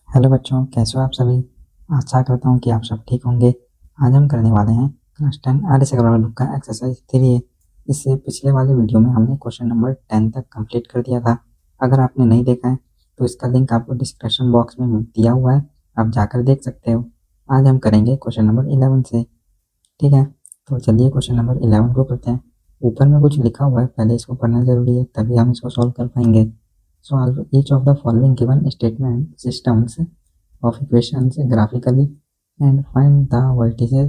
Hello बच्चों, कैसे हो आप सभी। आशा करता हूँ कि आप सब ठीक होंगे। आज हम करने वाले हैं क्लास 10 आर्य अग्रवाल बुक का एक्सरसाइज 3 है। इससे पिछले वाले वीडियो में हमने क्वेश्चन नंबर 10 तक कंप्लीट कर दिया था। अगर आपने नहीं देखा है तो इसका लिंक आपको डिस्क्रिप्शन बॉक्स में दिया हुआ है, आप जाकर देख सकते हो। आज हम करेंगे क्वेश्चन नंबर 11 से। ठीक है, तो चलिए क्वेश्चन नंबर 11 को करते हैं। ऊपर में कुछ लिखा हुआ है, पहले इसको पढ़ना जरूरी है, तभी हम इसको सॉल्व कर पाएंगे। Solve each of the following given statement systems of equations graphically and find the vertices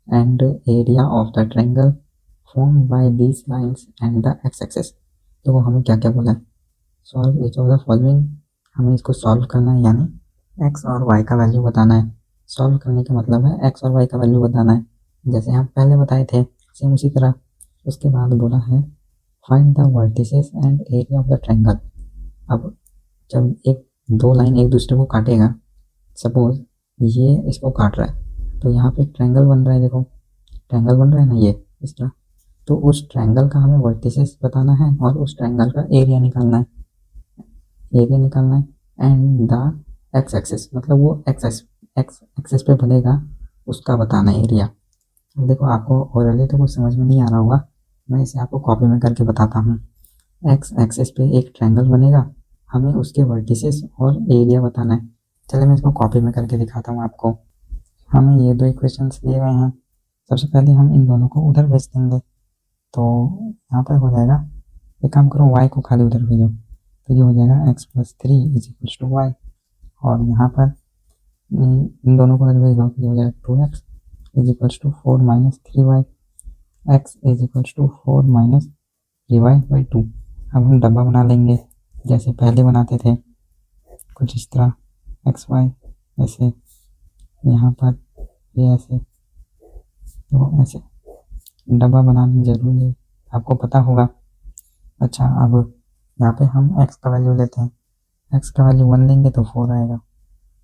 and area of the triangle formed by these lines and the x-axis। तो हमें क्या क्या बोला है, solve each of the following. हमें इसको solve करना है, यानी x और y का वैल्यू बताना है। सॉल्व करने का मतलब है x और y का वैल्यू बताना है, जैसे हम पहले बताए थे सेम उसी तरह। उसके बाद बोला है find the vertices and area of the triangle. अब जब एक दो लाइन एक दूसरे को काटेगा, सपोज ये इसको काट रहा है तो यहाँ पे ट्रायंगल बन रहा है, देखो ट्रायंगल बन रहा है ना, ये इस तरह। तो उस ट्रायंगल का हमें वर्टिसेस बताना है और उस ट्रायंगल का एरिया निकालना है। एरिया निकालना है एंड द एक्स एक्सिस, मतलब वो एक्स एक्सिस पे बनेगा उसका बताना है एरिया। अब देखो आपको ओरली तो कुछ समझ में नहीं आ रहा होगा, मैं इसे आपको कॉपी में करके बताता हूँ। एक्स एक्सिस पे एक ट्रायंगल बनेगा, हमें उसके वर्टिसेस और एरिया बताना है। चलिए मैं इसको कॉपी में करके दिखाता हूँ आपको। हमें ये दो इक्वेशंस दिए गए हैं, सबसे पहले हम इन दोनों को उधर भेज देंगे। तो यहाँ पर हो जाएगा, एक काम करो y को खाली उधर भेजो, तो ये हो जाएगा x plus 3 is equals to y. और यहाँ पर इन दोनों को उधर भेज दो, तो ये हो जाएगा 2x is equals to 4 minus 3y। x is equals to 4 minus 3y by 2। अब हम डब्बा बना लेंगे जैसे पहले बनाते थे, कुछ इस तरह एक्स वाई ऐसे, यहाँ पर ये ऐसे, तो ऐसे डब्बा बनाना जरूरी है, आपको पता होगा। अच्छा, अब यहाँ पे हम x का वैल्यू लेते हैं। x का वैल्यू 1 लेंगे तो 4 आएगा,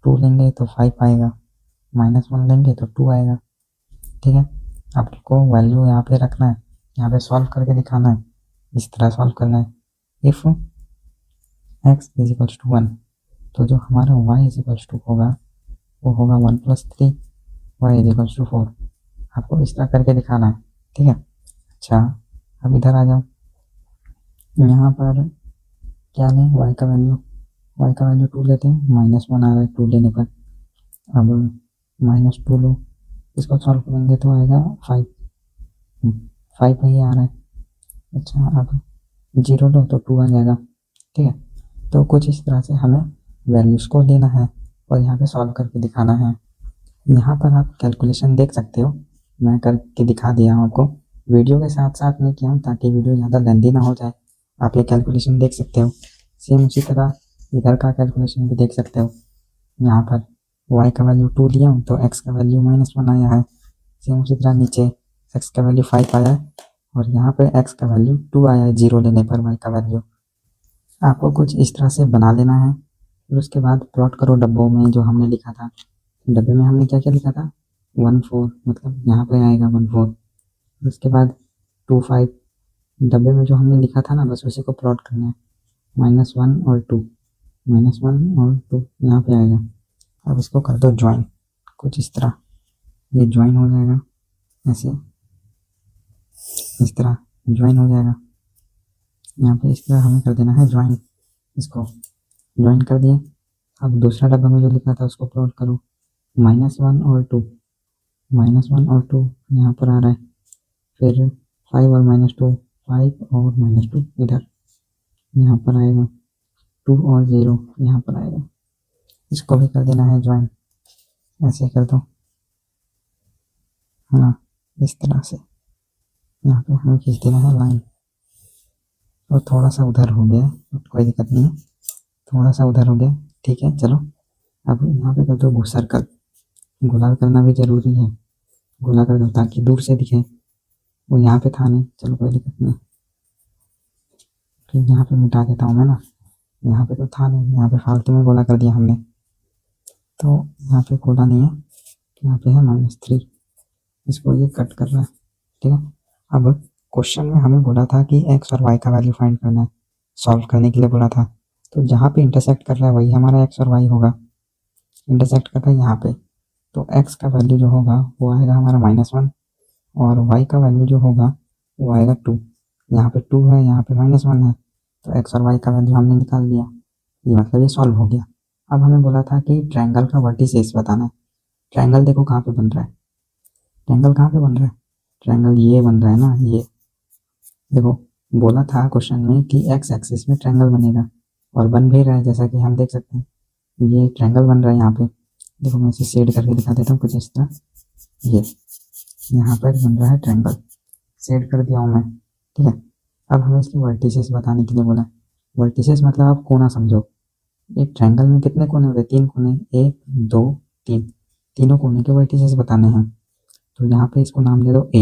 2 लेंगे तो 5 आएगा, -1 लेंगे तो 2 आएगा। ठीक है, आपको वैल्यू यहाँ पे रखना है, यहाँ पे सॉल्व करके दिखाना है, इस तरह सॉल्व करना है। If x is equals to 1, तो जो हमारा y इज इक्वल्स टू होगा वो होगा 1 plus 3, y is equals to 4। आपको इस तरह करके दिखाना है, ठीक है। अच्छा, अब इधर आ जाओ, यहाँ पर क्या लें, y का वैल्यू 2 लेते हैं, -1 आ रहा है 2 लेने पर। अब -2 लो, इसको सॉल्व करेंगे तो आएगा 5, 5 ही आ रहा है। अच्छा, अब 0 लो तो 2 आ जाएगा। ठीक है, तो कुछ इस तरह से हमें वैल्यूज़ को लेना है और यहाँ पे सॉल्व करके दिखाना है। यहाँ पर आप कैलकुलेशन देख सकते हो, मैं करके दिखा दिया हूँ आपको, वीडियो के साथ साथ नहीं किया हूँ ताकि वीडियो ज़्यादा लेंदी ना हो जाए। आप ये कैलकुलेशन देख सकते हो, सेम उसी तरह इधर का कैलकुलेशन भी देख सकते हो। यहाँ पर y का वैल्यू 2 लिया हूँ तो x का वैल्यू -1 आया है, सेम उसी तरह नीचे x का वैल्यू 5 आया है और यहाँ पर x का वैल्यू 2 आया है 0 लेने पर y का वैल्यू। आपको कुछ इस तरह से बना लेना है, फिर उसके बाद प्लॉट करो डब्बों में जो हमने लिखा था। डब्बे में हमने क्या क्या लिखा था, 1 4, मतलब यहाँ पे आएगा 1 4। उसके बाद 2 5, डब्बे में जो हमने लिखा था ना, बस उसी को प्लॉट करना है, -1 और 2, -1 और 2 यहाँ पे आएगा। अब इसको कर दो ज्वाइन, कुछ इस तरह ये ज्वाइन हो जाएगा, ऐसे इस तरह ज्वाइन हो जाएगा। यहाँ पे इस तरह हमें कर देना है ज्वाइन, इसको ज्वाइन कर दिए। अब दूसरा डब्बा में जो लिखा था उसको प्लॉट करो, -1 और 2, -1 और 2 यहाँ पर आ रहा है, फिर 5 और -2, 5 और -2 इधर यहाँ पर आएगा, 2 और 0 यहाँ पर आएगा। इसको भी कर देना है ज्वाइन, ऐसे कर दो, है ना, इस तरह से यहाँ पे हमें खींच देना है लाइन। और थोड़ा सा उधर हो गया, कोई दिक्कत नहीं है, थोड़ा सा उधर हो गया, ठीक है। चलो अब यहाँ पे कर दो वो सर्कल, गोला करना भी जरूरी है, गोला कर दो ताकि दूर से दिखे, वो यहाँ पे था नहीं, चलो कोई दिक्कत नहीं। फिर यहाँ पे मिटा देता हूँ मैं ना, यहाँ पे तो था नहीं, यहाँ पे फालतू में गोला कर दिया हमने, तो यहाँ पे गोला नहीं है, यहाँ पे है -3, इसको ये कट कर रहा है, ठीक है। अब क्वेश्चन में हमें बोला था कि x और y का वैल्यू फाइंड करना है, सॉल्व करने के लिए बोला था, तो जहाँ पे इंटरसेक्ट कर रहा है वही हमारा x और y होगा। इंटरसेक्ट करता है यहाँ पे, तो x का वैल्यू जो होगा वो आएगा हमारा -1 और y का वैल्यू जो होगा वो आएगा 2। यहाँ पे 2 है, यहाँ पे -1 है, तो x और y का वैल्यू हमने निकाल दिया। ये मतलब ये सॉल्व हो गया। अब हमें बोला था कि ट्रायंगल का वर्टिसेस बताना है। ट्रायंगल देखो कहाँ पे बन रहा है, ट्रायंगल कहाँ पे बन रहा है, ट्रायंगल ये बन रहा है ना, ये देखो बोला था क्वेश्चन में कि x एक्सिस में ट्रायंगल बनेगा और बन भी रहा है, जैसा कि हम देख सकते हैं ये ट्रायंगल बन रहा है। यहाँ पे देखो मैं इसे शेड करके दिखा देता हूँ कुछ इस तरह, ये यहाँ पर बन रहा है ट्रायंगल, शेड कर दिया हूँ मैं, ठीक है। अब हमें इसके वर्टिसेस बताने के लिए बोला है। वर्टिसेस मतलब आप कोना समझो। एक ट्रायंगल में कितने कोने होते हैं, 3 कोने, 1 2 3, तीनों कोने के वर्टिसेस बताने हैं। तो यहाँ पे इसको नाम दे दो ए,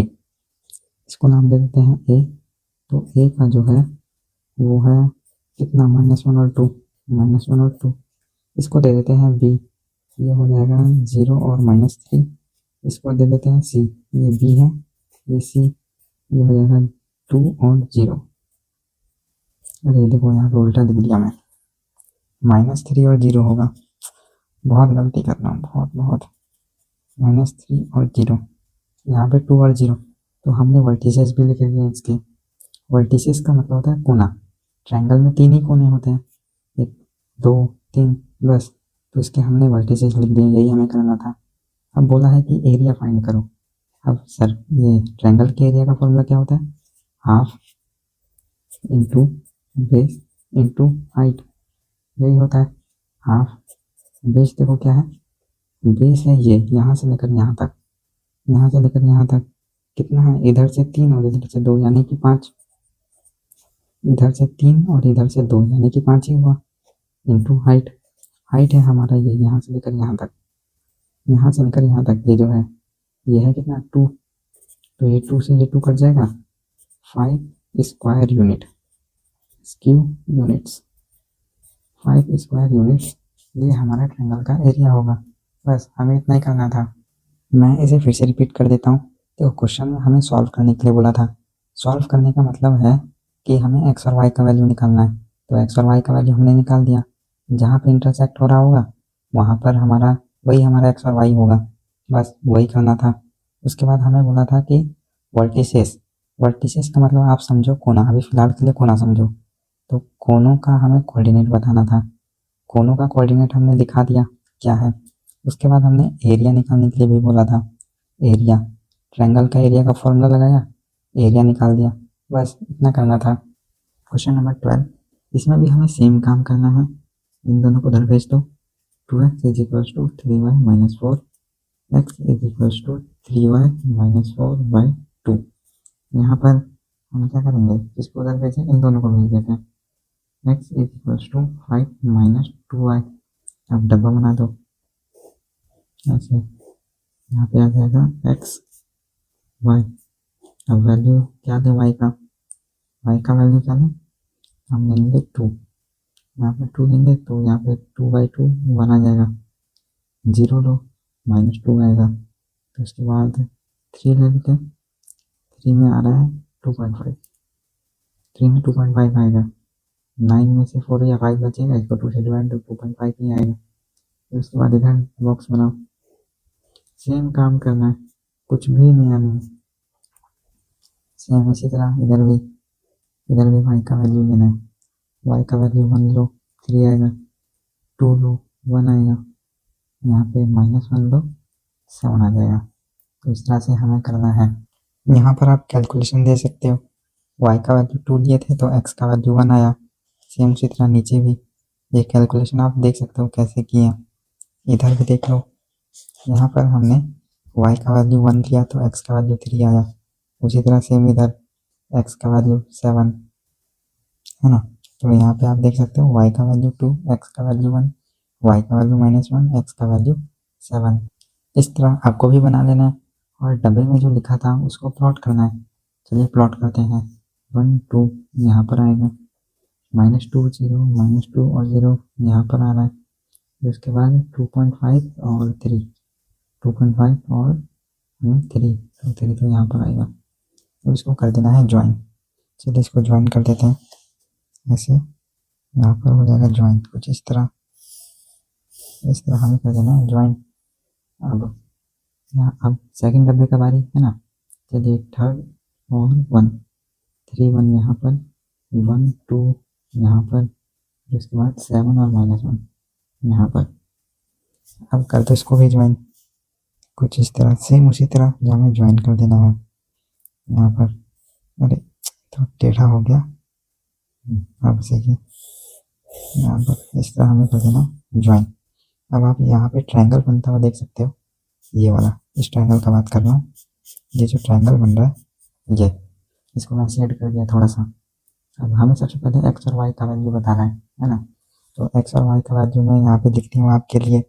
इसको नाम दे देते हैं ए। तो ए का जो है वो है कितना, -1 और 2, -1 और 2। इसको दे देते हैं बी, ये हो जाएगा 0 और -3। इसको दे देते हैं सी, ये बी है, ये सी, ये हो जाएगा 2 और 0। अरे देखो यहाँ पे उल्टा दिख दिया मैं, -3 और 0 होगा, बहुत गलती कर रहा हूँ, बहुत -3 और 0, यहाँ पे 2 और 0। तो हमने वर्टिसेस भी लिख दिए इसके। वर्टिसेस का मतलब होता है कोना। ट्रायंगल में 3 ही कोने होते हैं, 1 2 3 बस, तो इसके हमने वर्टिसेस लिख दिए, यही हमें करना था। अब बोला है कि एरिया फाइंड करो। अब सर ये ट्रायंगल के एरिया का फॉर्मूला क्या होता है, half into base into height, यही होता है हाफ। बेस देखो क्या है, बेस है ये यहाँ से लेकर यहाँ तक, यहाँ से लेकर यहाँ तक कितना है, इधर से 3 और इधर से 2 यानी कि 5, इधर से 3 और इधर से 2 यानी कि 5 ही हुआ, इंटू हाइट। हाइट है हमारा ये यहाँ से लेकर यहाँ तक, यहाँ से लेकर यहाँ तक ये जो है ये है कितना 2, तो ये 2 से ये 2 कट जाएगा, 5 square unit, skew units, 5 square units, ये हमारा ट्रायंगल का एरिया होगा। बस हमें इतना ही करना था। मैं इसे फिर से रिपीट कर देता हूँ। तो क्वेश्चन में हमें सॉल्व करने के लिए बोला था। सॉल्व करने का मतलब है कि हमें एक्स और वाई का वैल्यू निकालना है। तो एक्स और वाई का वैल्यू हमने निकाल दिया, जहाँ पे इंटरसेक्ट हो रहा होगा वहाँ पर हमारा वही हमारा एक्स और वाई होगा, बस वही करना था। उसके बाद हमें बोला था कि वर्टिसेस, वर्टिसेस का मतलब आप समझो कोना, अभी फिलहाल के लिए कोना समझो। तो कोनों का हमें कोऑर्डिनेट बताना था। कोनों का कोऑर्डिनेट हमने दिखा दिया क्या है। उसके बाद हमने एरिया निकालने के लिए भी बोला था। एरिया, ट्रायंगल का एरिया का फॉर्मूला लगाया, एरिया निकाल दिया, बस इतना करना था। क्वेश्चन नंबर 12, इसमें भी हमें सेम काम करना है। इन दोनों को उधर भेज दो। 2x is equals to 3y minus 4, x is equals to 3y minus 4/2। यहाँ पर हम क्या करेंगे, किसको उधर भेजें, इन दोनों को भेज देते हैं। x is equals to 5 minus 2y, अब डब्बा बना दो ऐसे, यहाँ पे आ जाएगा x y। अब वैल्यू क्या दें y का, y का वैल्यू क्या दें, हम लेंगे 2, यहाँ पे 2 लेंगे तो यहाँ पे 2/2 1 आ जाएगा, 0 लो -2 आएगा, तो उसके बाद 3 ले लेते हैं। 3 में आ रहा है 2.5, 3 में 2.5 आएगा, 9 में से 4 या 5 बचेगा, इसको 2 से डिवाइड तो 2.5 ही आएगा। तो उसके बाद इधर बॉक्स बनाओ, सेम काम करना है, कुछ भी नया नहीं। सेम इसी तरह इधर भी y का वैल्यू लेना है। y का वैल्यू 1 लो 3 आएगा, 2 लो 1 आएगा, यहाँ पे -1 लो 7 आ जाएगा। तो इस तरह से हमें करना है। यहाँ पर आप कैलकुलेशन दे सकते हो। y का वैल्यू 2 लिए थे तो x का वैल्यू 1 आया। सेम उसी तरह नीचे भी ये कैलकुलेशन आप देख सकते हो कैसे किए। इधर भी देख लो, यहाँ पर हमने y का वैल्यू 1 लिया तो x का वैल्यू 3 आया। उसी तरह सेम इधर x का वैल्यू 7 है ना, तो यहाँ पे आप देख सकते हो y का वैल्यू 2, x का वैल्यू 1, y का वैल्यू -1, x का वैल्यू 7। इस तरह आपको भी बना लेना है और डब्बे में जो लिखा था उसको प्लॉट करना है। चलिए प्लॉट करते हैं। 1 2 यहाँ पर आएगा, -2 0 -2 और 0 यहाँ पर आ रहा है, फिर उसके बाद 2.5 और 3, 2.5 और 3, तो 3 तो यहाँ पर आएगा, तो इसको कर देना है ज्वाइन। चलिए इसको ज्वाइन कर देते हैं, ऐसे यहाँ पर हो जाएगा ज्वाइन कुछ इस तरह। इस तरह हमें कर देना है ज्वाइन। अब यहाँ अब सेकंड डब्बे का बारी है ना, चलिए थर्ड और 1, 3 1 यहाँ पर, 1 2 यहाँ पर, उसके बाद 7 और -1 यहाँ पर। अब कर दो इसको भी ज्वाइन कुछ इस तरह, सेम उसी तरह जो हमें ज्वाइन कर देना है यहाँ पर। अरे तो टेढ़ा हो गया, अब सही है। यहाँ पर इस तरह हमें कर देना ज्वाइन। अब आप यहाँ पे ट्रायंगल बनता हुआ देख सकते हो, ये वाला, इस ट्रायंगल का बात कर रहा हूँ। ये जो ट्रायंगल बन रहा है ये, इसको मैं शेड कर दिया थोड़ा सा। अब हमें सबसे पहले एक्स और वाई का वैल्यू बताना है ना। तो एक्स और वाई का वैल्यू मैं यहाँ पे लिखती हूँ आपके लिए,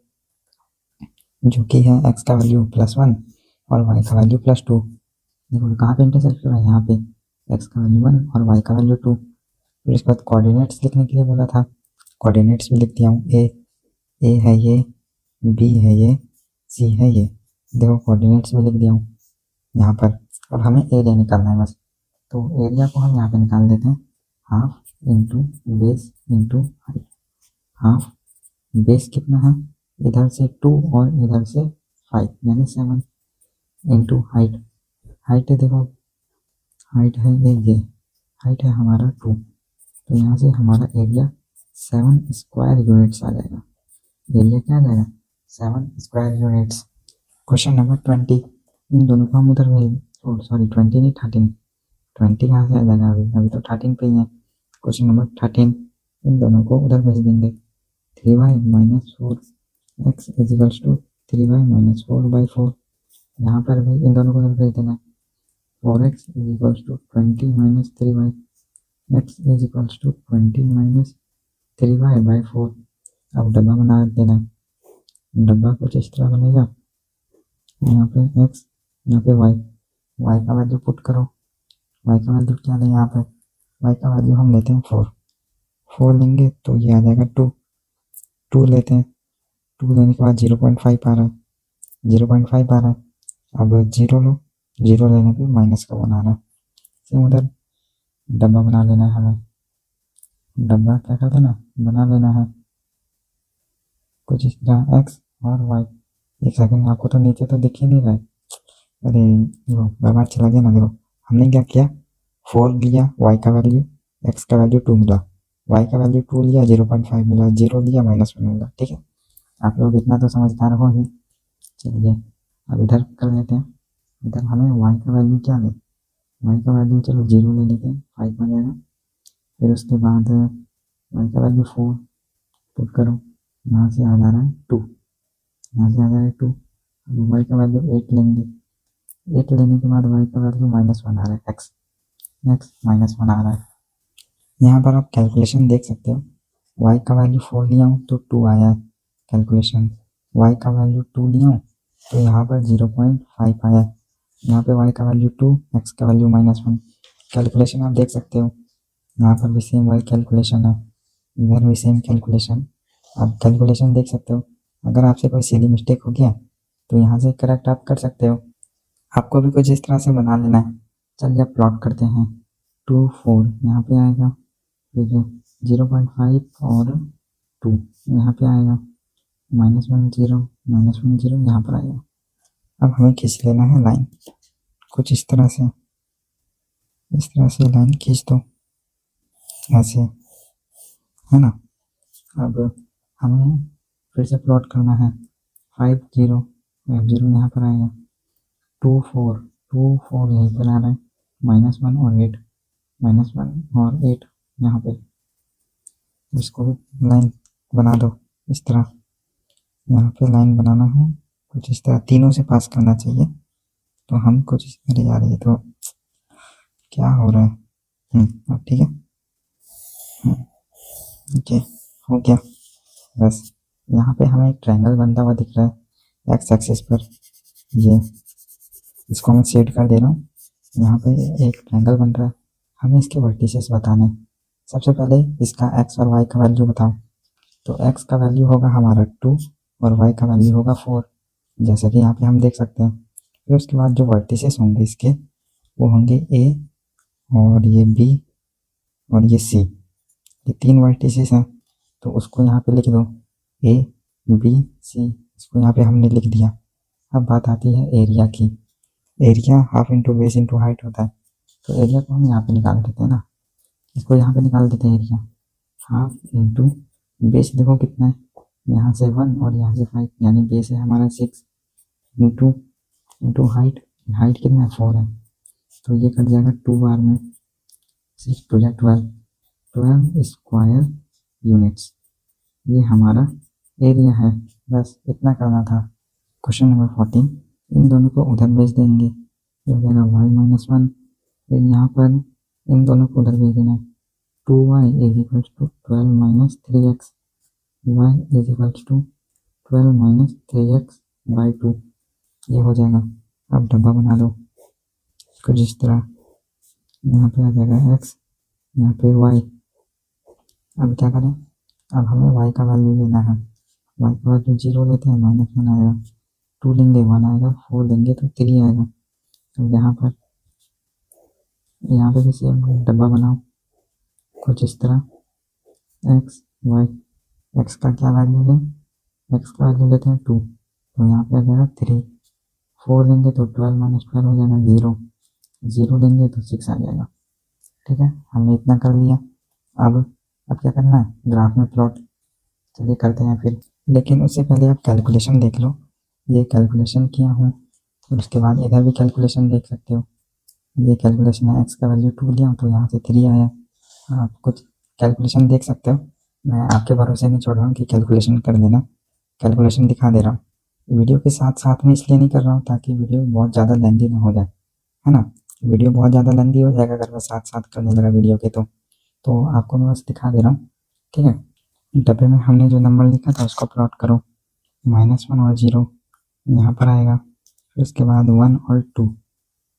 जो कि है एक्स का वैल्यू +1 और वाई का वैल्यू +2। देखो कहाँ पे इंटरसेक्ट हो रहा है, यहाँ पे एक्स का वैल्यू 1 और वाई का वैल्यू 2। फिर उसके बाद कोऑर्डिनेट्स लिखने के लिए बोला था, कोऑर्डिनेट्स भी लिख दिया हूँ। ए है ये, बी है ये, सी है ये। देखो कोऑर्डिनेट्स भी लिख दिया हूँ यहाँ पर। अब हमें एरिया निकालना है बस, तो एरिया को हम यहाँ पे निकाल देते हैं, half into base into height. Half base कितना है, इधर से 2 और इधर से 5 यानी 7 इंटू हाइट। हाइट है देखो, हाइट है ये हाइट है हमारा 2, तो यहाँ से हमारा एरिया 7 स्क्वायर यूनिट्स आ जाएगा। एरिया क्या आ जाएगा, 7 स्क्वायर यूनिट्स। क्वेश्चन नंबर 20, इन दोनों को हम उधर भेज, सॉरी 20 नहीं 13, 20 कहाँ से आ जाएगा, अभी तो 13 पे ही है। क्वेश्चन नंबर 13, इन दोनों को उधर भेज देंगे। 3y - 4 x is equals to 3y - 4/4। यहाँ पर भी इन दोनों को उधर भेज देना। 4x is equals to 20 - 3y, x is equals to 20 - 3y/4। अब डब्बा बना देना, डब्बा कुछ इस तरह बनेगा। यहाँ पे x, यहाँ पे y का वैल्यू पुट करो। y का वैल्यू क्या लें यहाँ पे, y का वैल्यू हम लेते हैं 4 लेंगे तो ये आ जाएगा 2 लेते हैं। 2 लेने के बाद 0.5 आ रहा है, 0.5 आ रहा है। अब 0 लो, 0 लेने पे माइनस का 1 आ रहा है। सेम उधर डब्बा बना लेना है हमें, डब्बा क्या कर देना, बना लेना है कुछ इस तरह x और y। एक सेकंड, आपको तो नीचे तो दिख ही नहीं रहा है, अरे वो बर्बाद चला गया ना। देखो हमने क्या किया, 4 लिया, y का वैल्यू, x का वैल्यू 2 मिला, y का वैल्यू 2 लिया, 0.5 मिला, 0 लिया, -1 मिला। ठीक है, आप लोग इतना तो समझदार हो ही। चलिए अब इधर कर लेते हैं, इधर हमें y का वैल्यू क्या ले, y का वैल्यू चलो 0 ले लेते हैं, 5 आ जाएगा। फिर उसके बाद y का वैल्यू 4 पुट करो, यहाँ से आ जा रहा है 2, यहाँ से आ जा रहा है 2। अब y का वैल्यू 8 लेंगे, 8 लेने के बाद y का वैल्यू -1 आ रहा है, x -1 आ रहा है। यहाँ पर आप कैलकुलेशन देख सकते हो, y का वैल्यू 4 लिया हूँ तो 2 आया है कैलकुलेशन, y का वैल्यू 2 लिया हूँ तो यहाँ पर 0.5 आया है। यहाँ पे y का वैल्यू 2, x का वैल्यू -1, कैलकुलेशन आप देख सकते हो। यहाँ पर भी सेम वही कैलकुलेशन है, इधर भी सेम कैलकुलेशन। आप कैलकुलेशन देख सकते हो, अगर आपसे कोई सीधी मिस्टेक हो गया तो यहाँ से करेक्ट आप कर सकते हो। आपको भी कुछ इस तरह से बना लेना है। चलिए अब प्लॉट करते हैं, 2 4 यहाँ पे आएगा, फिर 0.5 और 2 यहाँ पे आएगा, -1 0 -1 0 यहाँ पर आएगा। अब हमें खींच लेना है लाइन कुछ इस तरह से, इस तरह से लाइन खींच दो ऐसे, है ना। अब हमें फिर से प्लॉट करना है, 5 0 5 0 यहाँ पर आएगा, 2 4 यहीं पर आ रहा है, -1 और 8 -1 और 8 यहाँ पे। इसको भी लाइन बना दो इस तरह, यहाँ पे लाइन बनाना है कुछ इस तरह, तीनों से पास करना चाहिए। तो हम कुछ इस तरह, यार ये तो क्या हो रहा है। अब ठीक है, ओके हो गया। बस यहाँ पे हमें एक ट्रायंगल बनता हुआ दिख रहा है एक्स एक्सिस पर, ये इसको मैं सेट कर दे रहा हूँ। यहाँ पे एक ट्रायंगल बन रहा है, हमें इसके वर्टिसेस बताने। सबसे पहले इसका एक्स और वाई का वैल्यू बताओ। तो एक्स का वैल्यू होगा हमारा 2 और वाई का वैल्यू होगा 4, जैसा कि यहाँ पे हम देख सकते हैं। फिर उसके बाद जो वर्टिसेस होंगे इसके, वो होंगे ए और ये बी और ये सी, ये 3 वर्टिसेस हैं। तो उसको यहाँ पे लिख दो, ए बी सी, इसको यहाँ पे हमने लिख दिया। अब बात आती है एरिया की। Area half into base into height होता है, तो एरिया को हम यहाँ पे निकाल देते हैं ना, इसको यहाँ पे निकाल देते हैं एरिया। हाफ इंटू बेस देखो कितना है, यहाँ से 1 और यहाँ से 5, यानी बेस है हमारा 6 इंटू इंटू हाइट, हाइट कितना है 4 है, तो ये कट जाएगा 2 बार में, 6 टू 12, 12 स्क्वायर यूनिट्स। ये हमारा एरिया है। बस इतना करना था। क्वेश्चन नंबर 14, इन दोनों को उधर भेज देंगे, ये हो जाएगा y-1। फिर यहाँ पर इन दोनों को उधर भेज देना है, 2y is equals to 12 minus 3x, y is equals to 12 minus 3x by 2, ये हो जाएगा। अब डब्बा बना दो कुछ इस तरह, यहाँ पे आ जाएगा x, यहाँ पे y। अब क्या करें, अब हमें y का वैल्यू लेना है। y का वैल्यू 0 लेते हैं, -1 आएगा, 2 लेंगे 1 आएगा, 4 लेंगे तो 3 आएगा। तो यहाँ पे भी सेम डब्बा बनाओ कुछ इस तरह, x y, x का क्या वैल्यू लें, x का वैल्यू लेते हैं 2, तो यहाँ पे आ जाएगा 3, 4 लेंगे तो 12 माइनस 12 हो जाएगा 0, 0 लेंगे तो 6 आ जाएगा। ठीक है, हमने इतना कर लिया। अब क्या करना है, ग्राफ में प्लॉट। चलिए करते हैं फिर, लेकिन उससे पहले आप कैलकुलेशन देख लो। ये कैलकुलेशन किया हूँ, और उसके बाद इधर भी कैलकुलेशन देख सकते हो। ये कैलकुलेशन है, एक्स का वैल्यू 2 लिया तो यहाँ से 3 आया। आप कुछ कैलकुलेशन देख सकते हो, मैं आपके भरोसे नहीं छोड़ रहा हूँ कि कैलकुलेशन कर देना, कैलकुलेशन दिखा दे रहा हूँ। वीडियो के साथ साथ में इसलिए नहीं कर रहा हूँ ताकि वीडियो बहुत ज़्यादा लेंदी ना हो जाए, है ना। वीडियो बहुत ज़्यादा लेंदी हो जाएगा अगर मैं साथ साथ करने लगा वीडियो के, तो आपको मैं बस दिखा दे रहा हूँ। ठीक है, डब्बे में हमने जो नंबर लिखा था उसको प्लॉट करो, -1 और 0 यहाँ पर आएगा, फिर उसके बाद 1 और 2,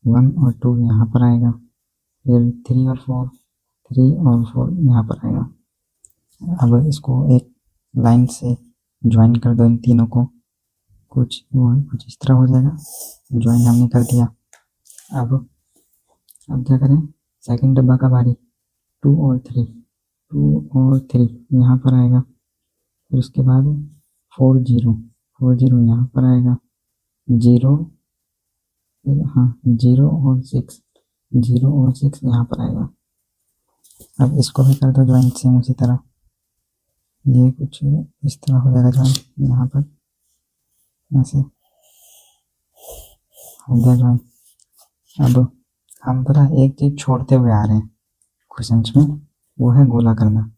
1 और 2 यहाँ पर आएगा, फिर 3 और 4, 3 और 4 यहाँ पर आएगा। अब इसको एक लाइन से ज्वाइन कर दो इन तीनों को, कुछ इस तरह हो जाएगा। ज्वाइन हमने कर दिया। अब क्या करें, सेकंड डब्बा का बारी, 2 और 3, 2 और 3 यहाँ पर आएगा, फिर उसके बाद 4 0, 4 0 यहाँ पर आएगा, 0, हाँ 0 और 6, 0 और 6 यहाँ पर आएगा। अब इसको भी कर दो ज्वाइन सेम उसी तरह, ये कुछ इस तरह हो जाएगा ज्वाइन, यहाँ पर ऐसे हो गया ज्वाइन। अब हम पता एक चीज़ छोड़ते हुए आ रहे हैं क्वेश्चंस में, वो है गोला करना।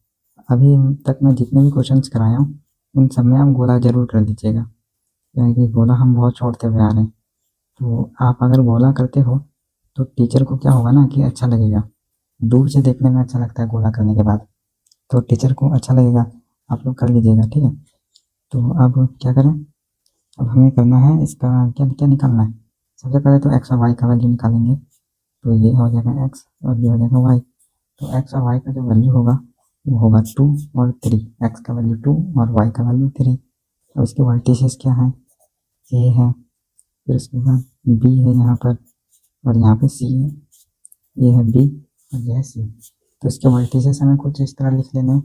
अभी तक मैं जितने भी क्वेश्चंस कराया हूँ उन सब में आप गोला जरूर कर दीजिएगा, क्योंकि गोला हम बहुत छोड़ते हुए आ रहे हैं। तो आप अगर गोला करते हो तो टीचर को क्या होगा ना कि अच्छा लगेगा, दूर से देखने में अच्छा लगता है गोला करने के बाद, तो टीचर को अच्छा लगेगा। आप लोग कर लीजिएगा, ठीक है। तो अब क्या करें, अब हमें करना है इसका क्या क्या निकालना है। सबसे पहले तो एक्स और वाई का वैल्यू निकालेंगे, तो ये हो जाएगा एक्स और ये हो जाएगा वाई। तो एक्स और वाई का जो वैल्यू होगा वो होगा 2 और 3, एक्स का वैल्यू 2 और वाई का वैल्यू 3। और इसके वर्टिसेस क्या है, ए है, फिर उसके बाद बी है यहाँ पर, और यहाँ पे सी है, ये है बी और ये है सी। तो इसके वर्टिसेस हमें कुछ इस तरह लिख लेना है,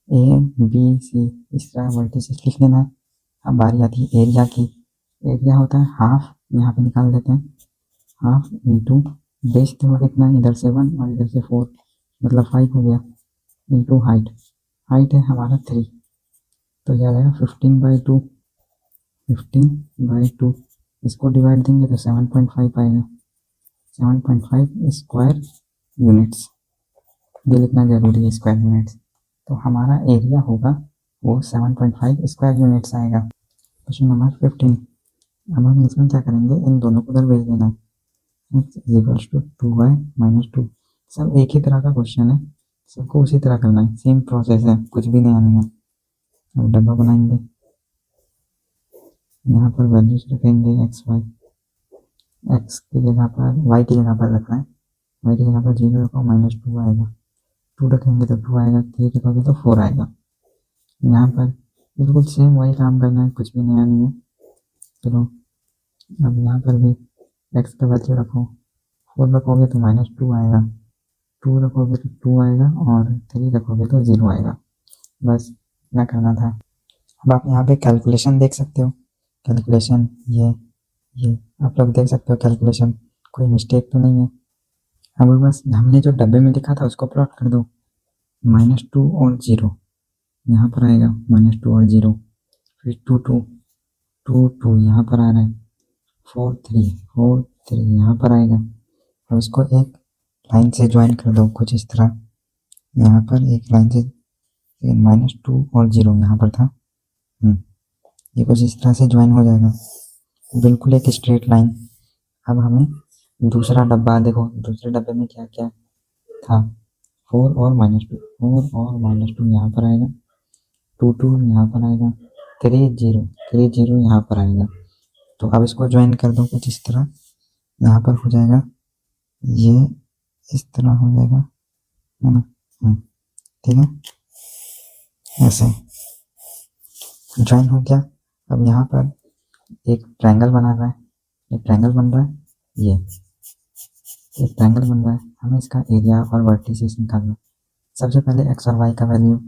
ए बी सी, इस तरह वर्टिसेस लिख लेना है। अब बारी आती है एरिया की। एरिया होता है हाफ, यहाँ पे निकाल देते हैं, हाफ इंटू बेस देखो कितना, इधर से 1 और इधर से 4, मतलब 5 हो गया, इंटू हाइट, हाइट है हमारा 3, तो यह आएगा 15/2, 15/2। इसको डिवाइड देंगे तो 7.5 आएगा, 7.5 स्क्वायर यूनिट्स। ये लिखना जरूरी है स्क्वायर यूनिट्स। तो हमारा एरिया होगा वो 7.5 स्क्वायर यूनिट्स आएगा। Question number 15। अब हम इसमें क्या करेंगे, इन दोनों को उधर भेज देना है, x is equals to 2y minus 2। सब एक ही तरह का क्वेश्चन है, सबको उसी तरह करना है, सेम प्रोसेस है, कुछ भी नया नहीं है। अब डब्बा बनाएंगे, यहाँ पर वैल्यूज रखेंगे एक्स वाई, एक्स की जगह पर वाई की जगह पर रखना है, वाई की जगह पर 0 रखो, -2 आएगा, 2 रखेंगे तो 2 आएगा, 3 रखोगे तो 4 आएगा। यहाँ पर बिल्कुल सेम वही काम करना है, कुछ भी नया नहीं है। चलो अब यहाँ पर भी एक्स का वैल्यू रखो, 4 रखोगे तो -2 आएगा, 2 रखोगे तो 2 आएगा, और 3 रखोगे तो 0 आएगा। बस इतना करना था। अब आप यहाँ पे कैलकुलेशन देख सकते हो, कैलकुलेशन ये आप लोग देख सकते हो कैलकुलेशन, कोई मिस्टेक तो नहीं है। अब बस हमने जो डब्बे में लिखा था उसको प्लॉट कर दो, -2 और 0 यहाँ पर आएगा, -2 और 0, फिर 2 2 2 2 यहाँ पर आ रहा है, 4 3 4 3 यहाँ पर आएगा। अब इसको एक लाइन से ज्वाइन कर दो कुछ इस तरह, यहाँ पर एक लाइन से, -2 और 0 यहाँ पर था, ये कुछ इस तरह से ज्वाइन हो जाएगा, बिल्कुल एक स्ट्रेट लाइन। अब हमें दूसरा डब्बा देखो, दूसरे डब्बे में क्या क्या था, 4 और -2, 4 और -2 यहाँ पर आएगा, 2 2 यहाँ पर आएगा, 3 0 3 0 यहाँ पर आएगा। तो अब इसको ज्वाइन कर दो कुछ इस तरह, यहाँ पर हो जाएगा, ये इस तरह हो जाएगा, है ना, ठीक है, ऐसे ज्वाइन हो गया। अब यहाँ पर एक ट्रायंगल बना रहा है, एक ट्रायंगल बन रहा है, ये एक ट्रायंगल बन रहा है, हमें इसका एरिया और वर्टिसेस निकालना है। सबसे पहले एक्स और वाई का वैल्यू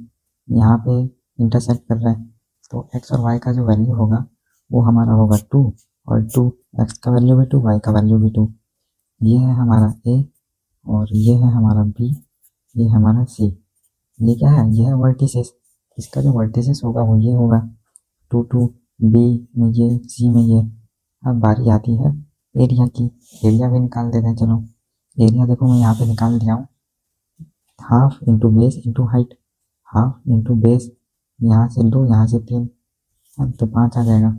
यहाँ पे इंटरसेक्ट कर रहा है, तो एक्स और वाई का जो वैल्यू होगा वो हमारा होगा 2 और 2, एक्स का वैल्यू भी 2, वाई का वैल्यू भी 2। ये है हमारा ए और ये है हमारा बी, ये है हमारा सी। ये क्या है, ये है वर्टिसेस, इसका जो वर्टिसेस होगा वो ये होगा, 2 2 बी में ये, सी में ये। अब बारी आती है एरिया की, एरिया भी निकाल देते हैं। चलो एरिया देखो मैं यहाँ पे निकाल दिया हूँ, half into base into height, half into base, यहाँ से 2 यहाँ से 3, अब तो 5 आ जाएगा,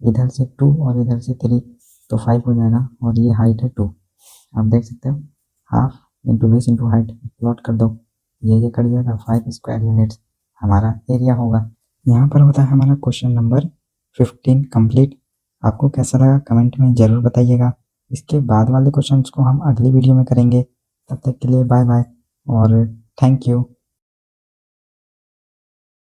इधर से 2 और इधर से 3 तो 5 हो जाएगा, और ये हाइट है 2। आप देख सकते हो, half into base into height plot कर दो, ये कट जाएगा, 5 स्क्वायर यूनिट्स हमारा एरिया होगा। यहाँ पर होता है हमारा क्वेश्चन नंबर 15 कंप्लीट। आपको कैसा लगा कमेंट में ज़रूर बताइएगा। इसके बाद वाले क्वेश्चंस को हम अगली वीडियो में करेंगे, तब तक के लिए बाय बाय और थैंक यू।